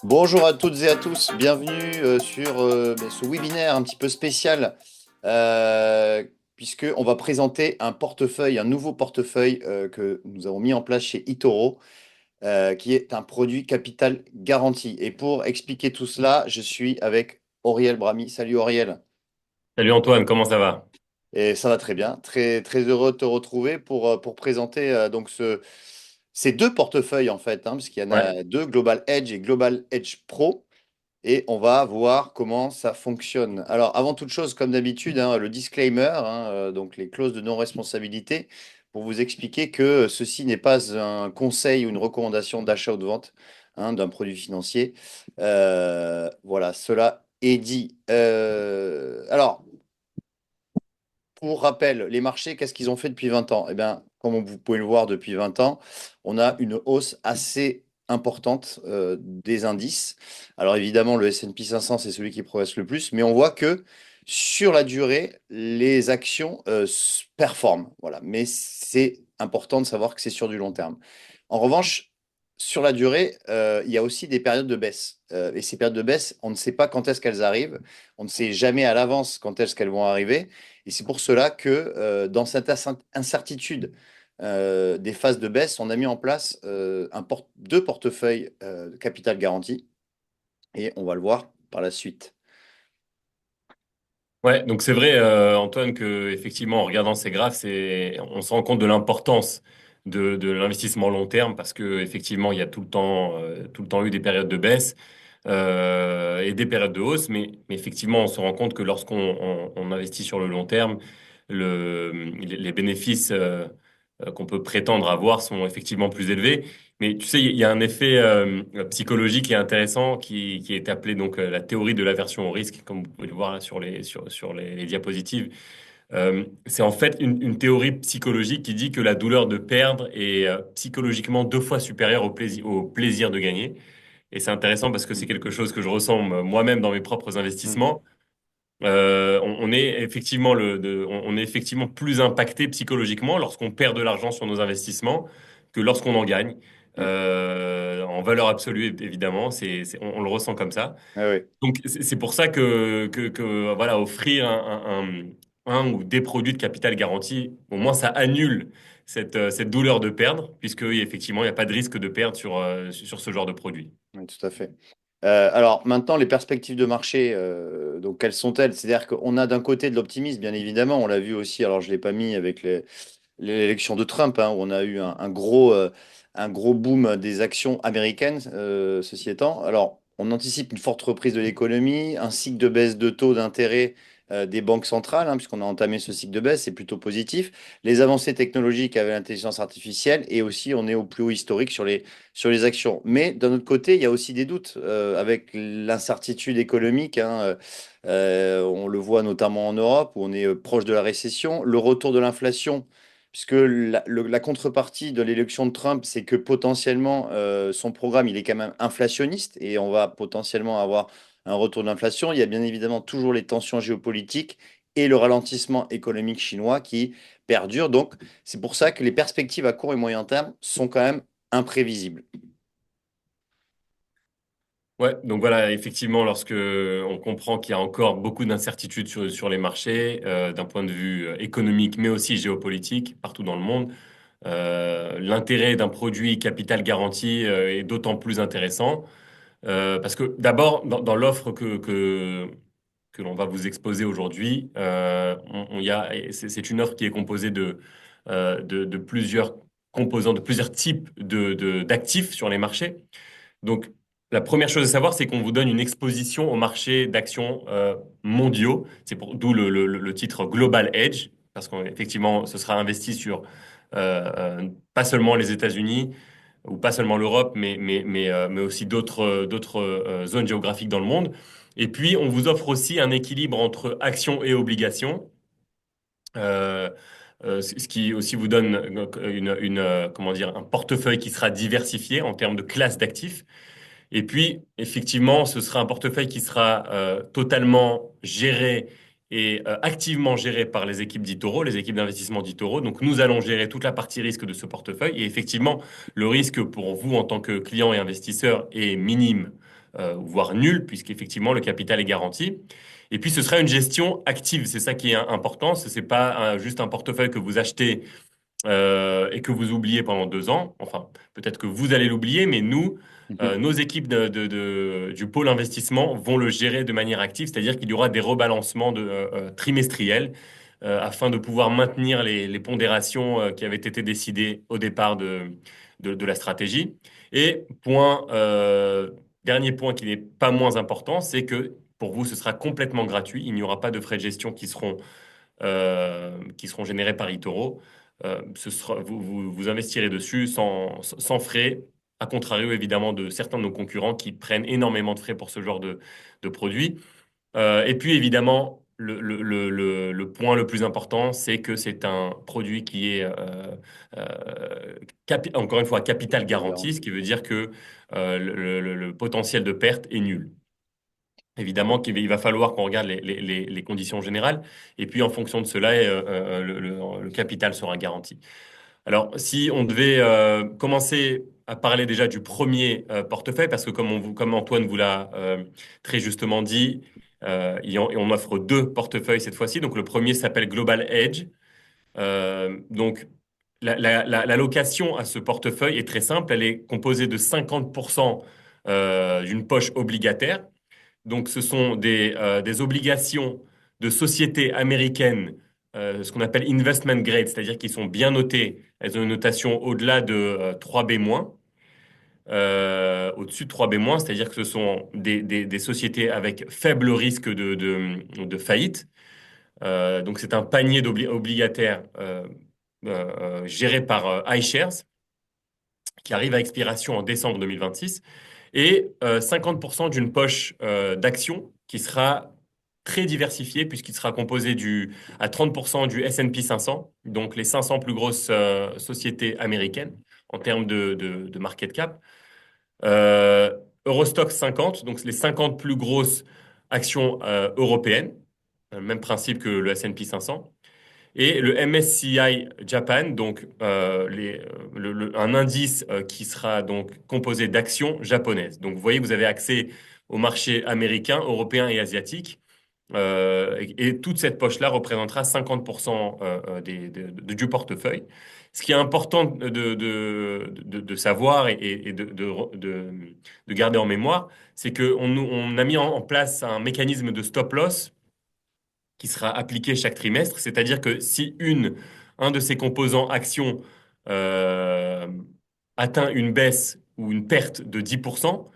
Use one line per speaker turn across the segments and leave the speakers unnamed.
Bonjour à toutes et à tous, bienvenue sur ce webinaire un petit peu spécial, euh, puisque on va présenter un portefeuille, un nouveau portefeuille que nous avons mis en place chez eToro, qui est un produit capital garanti. Et pour expliquer tout cela, je suis avec Auriel Brami. Salut Auriel.
Salut Antoine, comment ça va?
Et ça va très bien, très très heureux de te retrouver pour présenter ces deux portefeuilles en fait, hein, parce qu'il y en
Ouais,
a deux, Global Edge et Global Edge Pro. Et on va voir comment ça fonctionne. Alors, avant toute chose, comme d'habitude, hein, le disclaimer, hein, donc les clauses de non-responsabilité, pour vous expliquer que ceci n'est pas un conseil ou une recommandation d'achat ou de vente, hein, d'un produit financier. Voilà, cela est dit. Alors, pour rappel, les marchés, qu'est-ce qu'ils ont fait depuis 20 ans? Eh bien, comme vous pouvez le voir depuis 20 ans, on a une hausse assez importante des indices. Alors évidemment, le S&P 500, c'est celui qui progresse le plus, mais on voit que sur la durée, les actions performent. Voilà. Mais c'est important de savoir que c'est sur du long terme. En revanche, sur la durée, il y a aussi des périodes de baisse. Et ces périodes de baisse, on ne sait pas quand est-ce qu'elles arrivent. On ne sait jamais à l'avance quand est-ce qu'elles vont arriver. Et c'est pour cela que dans cette incertitude des phases de baisse, on a mis en place deux portefeuilles de capital garanti et on va le voir par la suite.
ouais, donc c'est vrai, Antoine, que effectivement, en regardant ces graphes, on se rend compte de l'importance de l'investissement long terme parce que effectivement, il y a tout le temps eu des périodes de baisse et des périodes de hausse, mais effectivement, on se rend compte que on investit sur le long terme, les bénéfices qu'on peut prétendre avoir sont effectivement plus élevés. Mais tu sais, il y a un effet psychologique qui est intéressant qui est appelé donc la théorie de l'aversion au risque, comme vous pouvez le voir là sur les diapositives. C'est en fait une théorie psychologique qui dit que la douleur de perdre est psychologiquement 2 fois supérieure au plaisir de gagner. Et c'est intéressant parce que c'est quelque chose que je ressens moi-même dans mes propres
Mm,
investissements. On est effectivement on est effectivement plus impacté psychologiquement lorsqu'on perd de l'argent sur nos investissements que lorsqu'on en gagne.
mm.
En valeur absolue, évidemment, on le ressent comme ça.
Ah oui.
Donc c'est pour ça voilà, offrir un ou des produits de capital garanti, au moins ça annule cette douleur de perdre, puisque effectivement il n'y a pas de risque de perdre sur ce genre de produit.
Oui, tout à fait. Alors maintenant, les perspectives de marché, donc quelles sont-elles? C'est-à-dire qu'on a d'un côté de l'optimisme, bien évidemment, on l'a vu aussi, alors je ne l'ai pas mis avec l'élection de Trump, hein, où on a eu un gros boom des actions américaines, ceci étant. Alors, on anticipe une forte reprise de l'économie, un cycle de baisse de taux d'intérêt des banques centrales, hein, puisqu'on a entamé ce cycle de baisse, c'est plutôt positif. Les avancées technologiques avec l'intelligence artificielle, et aussi on est au plus haut historique sur les actions. Mais d'un autre côté, il y a aussi des doutes avec l'incertitude économique, hein, on le voit notamment en Europe, où on est proche de la récession, le retour de l'inflation puisque la contrepartie de l'élection de Trump, c'est que potentiellement, son programme, il est quand même inflationniste et on va potentiellement avoir un retour de l'inflation. Il y a bien évidemment toujours les tensions géopolitiques et le ralentissement économique chinois qui perdurent. Donc, c'est pour ça que les perspectives à court et moyen terme sont quand même imprévisibles.
Ouais, donc voilà, effectivement, lorsque on comprend qu'il y a encore beaucoup d'incertitudes sur les marchés, d'un point de vue économique, mais aussi géopolitique, partout dans le monde, l'intérêt d'un produit capital garanti est d'autant plus intéressant. Parce que d'abord, dans l'offre que l'on va vous exposer aujourd'hui, c'est une offre qui est composée de plusieurs composants, de plusieurs types d'actifs sur les marchés. Donc, la première chose à savoir, c'est qu'on vous donne une exposition au marché d'actions mondiaux. D'où le titre Global Edge, parce qu'effectivement, ce sera investi sur pas seulement les États-Unis ou pas seulement l'Europe, mais aussi d'autres zones géographiques dans le monde. Et puis, on vous offre aussi un équilibre entre actions et obligations. Euh, Ce qui aussi vous donne comment dire, un portefeuille qui sera diversifié en termes de classe d'actifs. Et puis, effectivement, ce sera un portefeuille qui sera totalement géré et activement géré par les équipes d'Itoro, les équipes d'investissement d'Itoro. Donc, nous allons gérer toute la partie risque de ce portefeuille. Et effectivement, le risque pour vous en tant que client et investisseur est minime voire nul, puisqu'effectivement, le capital est garanti. Et puis, ce sera une gestion active. C'est ça qui est important. Ce n'est pas juste un portefeuille que vous achetez et que vous oubliez pendant 2 ans. Enfin, peut-être que vous allez l'oublier, mais nous,
Mhm.
nos équipes du pôle investissement vont le gérer de manière active, c'est-à-dire qu'il y aura des rebalancements trimestriels afin de pouvoir maintenir les pondérations qui avaient été décidées au départ de la stratégie. Et dernier point qui n'est pas moins important, c'est que pour vous, ce sera complètement gratuit. Il n'y aura pas de frais de gestion qui seront générés par eToro. Vous investirez dessus sans frais, à contrario évidemment de certains de nos concurrents qui prennent énormément de frais pour ce genre de produits. Et puis évidemment, le point le plus important, c'est que c'est un produit qui est, encore une fois, capital
Capital
garanti, ce
garanti.
qui veut dire que le potentiel de perte est nul. Évidemment qu'il va falloir qu'on regarde les conditions générales, et puis en fonction de cela, le capital sera garanti. Alors, si on devait commencer à parler déjà du premier portefeuille, parce que comme Antoine vous l'a très justement dit, on offre deux portefeuilles cette fois-ci. Donc, le premier s'appelle Global Edge. Donc, l'allocation à ce portefeuille est très simple. Elle est composée de 50% d'une poche obligataire. Donc, ce sont des obligations de sociétés américaines, ce qu'on appelle investment grade, c'est-à-dire qu'ils sont bien notés. Elles ont une notation au-delà de 3B-, au-dessus de 3B-, c'est-à-dire que ce sont des sociétés avec faible risque de faillite. Donc, c'est un panier obligataires géré par iShares qui arrive à expiration en décembre 2026 et 50% d'une poche d'actions qui sera très diversifiée puisqu'il sera composé à 30% du S&P 500, donc les 500 plus grosses sociétés américaines en termes de market cap. Euh, Eurostock 50, donc les 50 plus grosses actions européennes, même principe que le S&P 500 et le MSCI Japan, donc un indice qui sera donc composé d'actions japonaises. Donc vous voyez, vous avez accès au marché américain, européen et asiatique. Et toute cette poche-là représentera 50% du portefeuille. Ce qui est important de savoir et de garder en mémoire, c'est qu'on a mis en place un mécanisme de stop loss qui sera appliqué chaque trimestre. C'est-à-dire que si un de ces composants actions euh, atteint une baisse ou une perte de 10%,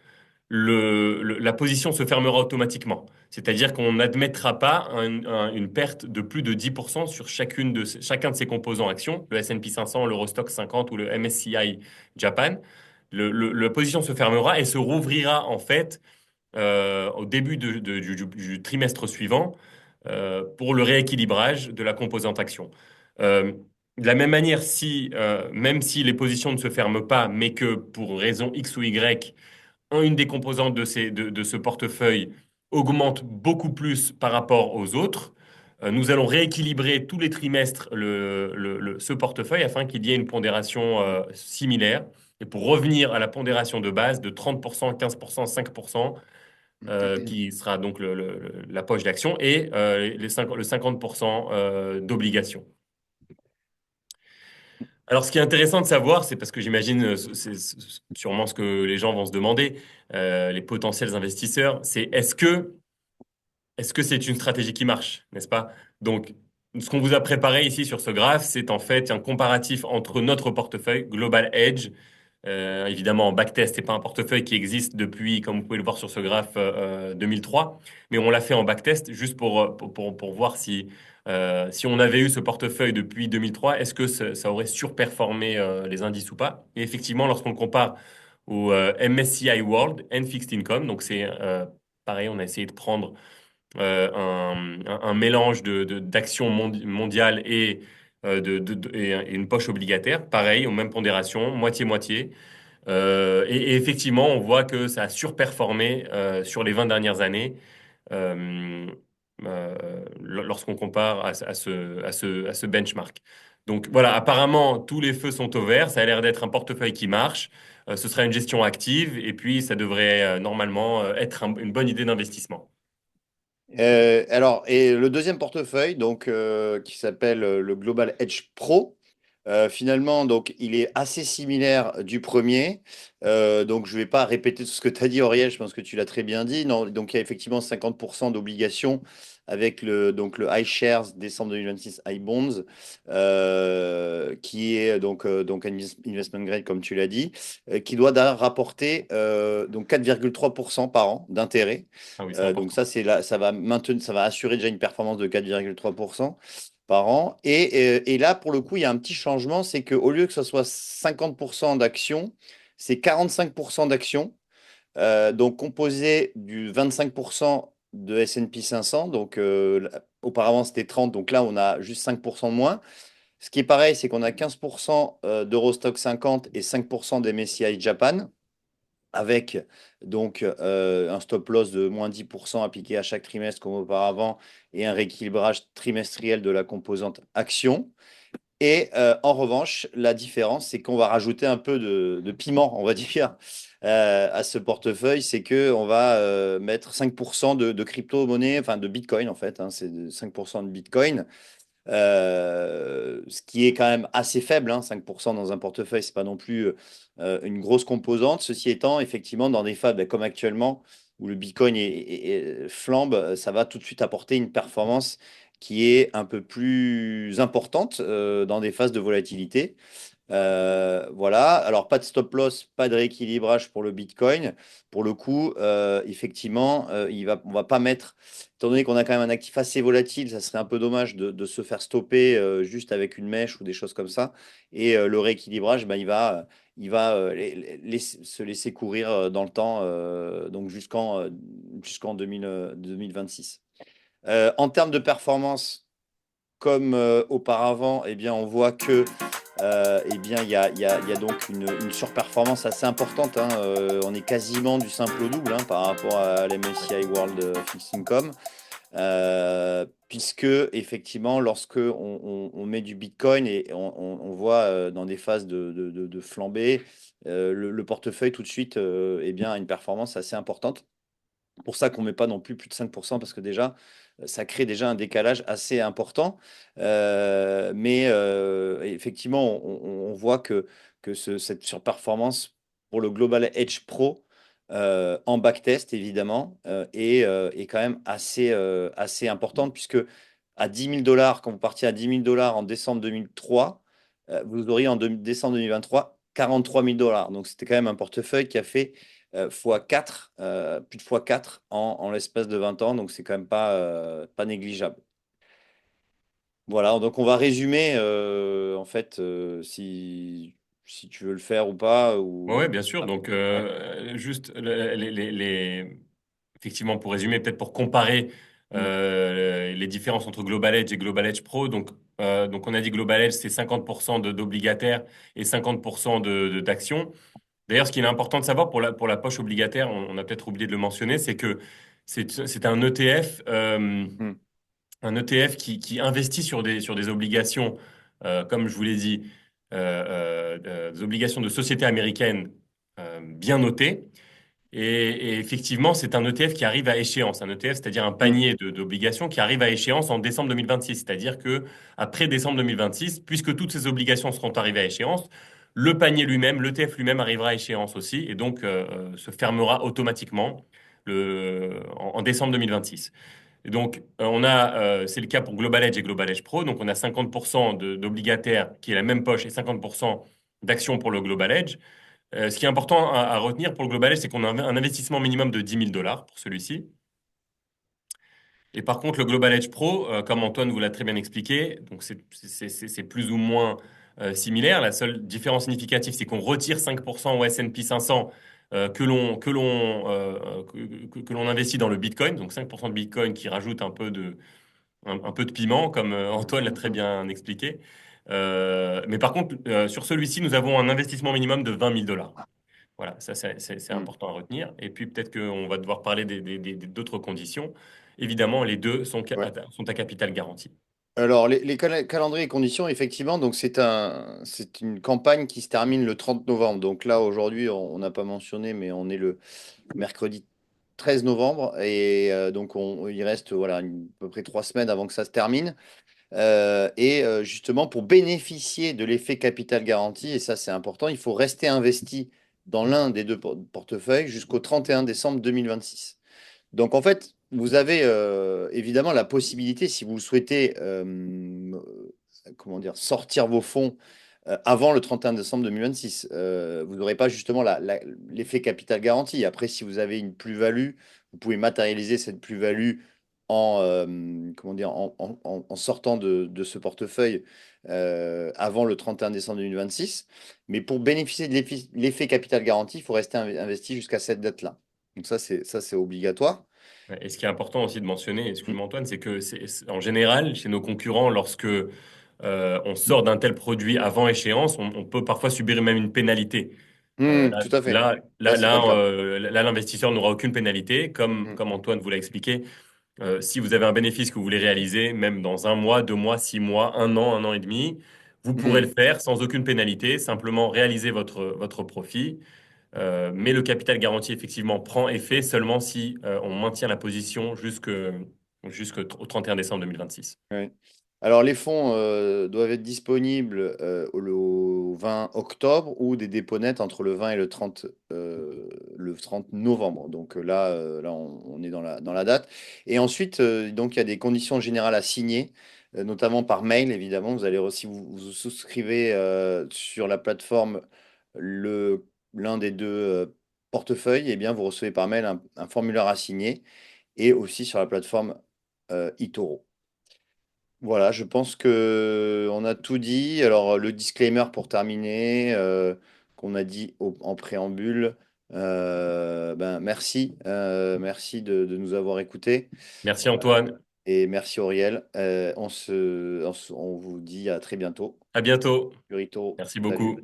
la position se fermera automatiquement. C'est-à-dire qu'on n'admettra pas une perte de plus de 10% sur chacun de ces composants actions, le S&P 500, l'Eurostock 50 ou le MSCI Japan. La position se fermera et se rouvrira en fait au début du trimestre suivant pour le rééquilibrage de la composante action. Euh, de la même manière, même si les positions ne se ferment pas, mais que pour raison X ou Y, une des composantes de ce portefeuille augmente beaucoup plus par rapport aux autres, nous allons rééquilibrer tous les trimestres ce portefeuille afin qu'il y ait une pondération similaire. Et pour revenir à la pondération de base de 30%, 15%, 5%, qui sera donc la poche d'action, et le 50% d'obligations. Alors, ce qui est intéressant de savoir, c'est parce que j'imagine, c'est sûrement ce que les gens vont se demander, les potentiels investisseurs, c'est est-ce que c'est une stratégie qui marche, n'est-ce pas? Donc, ce qu'on vous a préparé ici sur ce graphe, c'est en fait un comparatif entre notre portefeuille Global Edge. Évidemment, en backtest, c'est pas un portefeuille qui existe depuis, comme vous pouvez le voir sur ce graphe, 2003, mais on l'a fait en backtest juste pour voir si on avait eu ce portefeuille depuis 2003, est-ce que ça aurait surperformé les indices ou pas? Et effectivement, lorsqu'on le compare au MSCI World and Fixed Income, donc c'est pareil, on a essayé de prendre un mélange d'actions mondiales et une poche obligataire, pareil, aux mêmes pondérations, moitié-moitié. Et effectivement, on voit que ça a surperformé sur les 20 dernières années lorsqu'on compare à ce benchmark. Donc voilà, apparemment, tous les feux sont au vert. Ça a l'air d'être un portefeuille qui marche. Ce sera une gestion active et puis ça devrait normalement être une bonne idée d'investissement.
Alors, et le deuxième portefeuille, donc, qui s'appelle le Global Edge Pro, finalement, donc, il est assez similaire du premier. Donc, je ne vais pas répéter tout ce que tu as dit, Auriel, je pense que tu l'as très bien dit. Non, donc, il y a effectivement 50% d'obligations avec donc, le iShares décembre 2026 iBonds, qui est donc un investment grade, comme tu l'as dit, qui doit rapporter donc 4,3% par an d'intérêt.
Ah oui, c'est
Donc
important.
ça, ça va maintenir, ça va assurer déjà une performance de 4,3% par an. Et là, pour le coup, il y a un petit changement, c'est qu'au lieu que ce soit 50% d'actions, c'est 45% d'actions, donc composé du 25% de S&P 500. Donc auparavant, c'était 30, donc là, on a juste 5% de moins. Ce qui est pareil, c'est qu'on a 15% d'Eurostock 50 et 5% d'MSCI Japan avec donc un stop loss de moins 10% appliqué à chaque trimestre comme auparavant et un rééquilibrage trimestriel de la composante action. Et en revanche, la différence, c'est qu'on va rajouter un peu de piment, on va dire, à ce portefeuille. C'est qu'on va mettre 5% de crypto-monnaie, enfin de Bitcoin en fait, hein, c'est 5% de Bitcoin. Ce qui est quand même assez faible, hein, 5% dans un portefeuille, c'est pas non plus une grosse composante. Ceci étant, effectivement, dans des phases comme actuellement, où le Bitcoin flambe, ça va tout de suite apporter une performance qui est un peu plus importante dans des phases de volatilité. Voilà, alors pas de stop loss, pas de rééquilibrage pour le Bitcoin. Pour le coup, effectivement, on va pas mettre, étant donné qu'on a quand même un actif assez volatile, ça serait un peu dommage de se faire stopper juste avec une mèche ou des choses comme ça. Et le rééquilibrage, ben, il va se laisser courir dans le temps, donc jusqu'en 2026. En termes de performance, comme auparavant, eh bien, on voit que eh bien, il y a donc une surperformance assez importante, hein. On est quasiment du simple au double, hein, par rapport à l'MSCI World Fixed Income. Puisque effectivement, lorsque on met du Bitcoin et on voit dans des phases de flambée, le portefeuille tout de suite eh bien, a une performance assez importante. Pour ça qu'on ne met pas non plus de 5% parce que déjà, ça crée déjà un décalage assez important. Mais effectivement, on voit que cette surperformance pour le Global Edge Pro en backtest, évidemment, est quand même assez importante puisque à 10 000 $, quand vous partiez à 10 000 $ en décembre 2003, vous auriez en décembre 2023 43 000 $. Donc c'était quand même un portefeuille qui a fait x4, plus de x4 en l'espace de 20 ans, donc c'est quand même pas négligeable. Voilà, donc on va résumer, en fait, si tu veux le faire ou pas.
Oui,
Ou...
bien sûr. Donc,
Ouais.
juste effectivement, pour résumer, peut-être pour comparer
Mm,
les différences entre Global Edge et Global Edge Pro. Donc on a dit Global Edge, c'est 50% d'obligataires et 50% d'actions. D'ailleurs, ce qu'il est important de savoir pour la poche obligataire, on a peut-être oublié de le mentionner, c'est que c'est
mm,
un ETF qui investit sur des obligations, comme je vous l'ai dit, des obligations de sociétés américaines bien notées. Et effectivement, c'est un ETF qui arrive à échéance. Un ETF, c'est-à-dire un
mm,
panier d'obligations qui arrive à échéance en décembre 2026. C'est-à-dire que après décembre 2026, puisque toutes ces obligations seront arrivées à échéance, le panier lui-même, l'ETF lui-même arrivera à échéance aussi et donc se fermera automatiquement en décembre 2026. Et donc, c'est le cas pour Global Edge et Global Edge Pro. Donc, on a 50% d'obligataires qui est la même poche et 50% d'actions pour le Global Edge. Ce qui est important à retenir pour le Global Edge, c'est qu'on a un investissement minimum de 10 000 $ pour celui-ci. Et par contre, le Global Edge Pro, comme Antoine vous l'a très bien expliqué, donc c'est plus ou moins similaire. La seule différence significative, c'est qu'on retire 5% au S&P 500 que l'on investit dans le Bitcoin. Donc 5% de Bitcoin qui rajoute un peu de piment, comme Antoine l'a très bien expliqué. Mais par contre, sur celui-ci, nous avons un investissement minimum de 20 000 $. Voilà, ça c'est
mm.
important à retenir. Et puis peut-être qu'on va devoir parler d'autres conditions. Évidemment, les deux
Ouais.
sont à capital garanti.
Alors, calendriers et conditions, effectivement, donc c'est une campagne qui se termine le 30 novembre. Donc là, aujourd'hui, on n'a pas mentionné, mais on est le mercredi 13 novembre. Et donc, il reste voilà, à peu près 3 semaines avant que ça se termine. Justement, pour bénéficier de l'effet capital garanti, et ça c'est important, il faut rester investi dans l'un des deux portefeuilles jusqu'au 31 décembre 2026. Donc en fait, vous avez évidemment la possibilité, si vous souhaitez comment dire, sortir vos fonds avant le 31 décembre 2026. Vous n'aurez pas justement l'effet capital garanti. Après, si vous avez une plus-value, vous pouvez matérialiser cette plus-value comment dire, en sortant de ce portefeuille avant le 31 décembre 2026. Mais pour bénéficier de l'effet capital garanti, il faut rester investi jusqu'à cette date-là. Donc ça, c'est obligatoire.
Ouais, et ce qui est important aussi de mentionner, excuse-moi Antoine, c'est que en général, chez nos concurrents, lorsque on sort d'un tel produit avant échéance, on peut parfois subir même une pénalité.
Tout à fait. Là, c'est pas le cas.
Là, l'investisseur n'aura aucune pénalité,
Mm,
comme Antoine vous l'a expliqué. Si vous avez un bénéfice que vous voulez réaliser, même dans 1 mois, 2 mois, 6 mois, 1 an, 1 an et demi, vous pourrez le
mm,
faire sans aucune pénalité, simplement réaliser votre profit. Mais le capital garanti, effectivement, prend effet seulement si on maintient la position jusqu'au 31 décembre 2026.
ouais. Alors, les fonds doivent être disponibles au 20 octobre ou des dépôts nets entre le 20 et le 30 novembre. Donc là on est dans la date. Et ensuite, donc, il y a des conditions générales à signer, notamment par mail, évidemment. Si vous souscrivez sur la plateforme l'un des deux portefeuilles, eh bien, vous recevez par mail un formulaire à signer et aussi sur la plateforme eToro. Voilà, je pense que on a tout dit. Alors, le disclaimer pour terminer, qu'on a dit en préambule. Ben, merci, merci de nous avoir écoutés.
Merci Antoine.
Et merci Auriel. On vous dit à très bientôt.
À bientôt.
Purito,
Merci
salut.
beaucoup.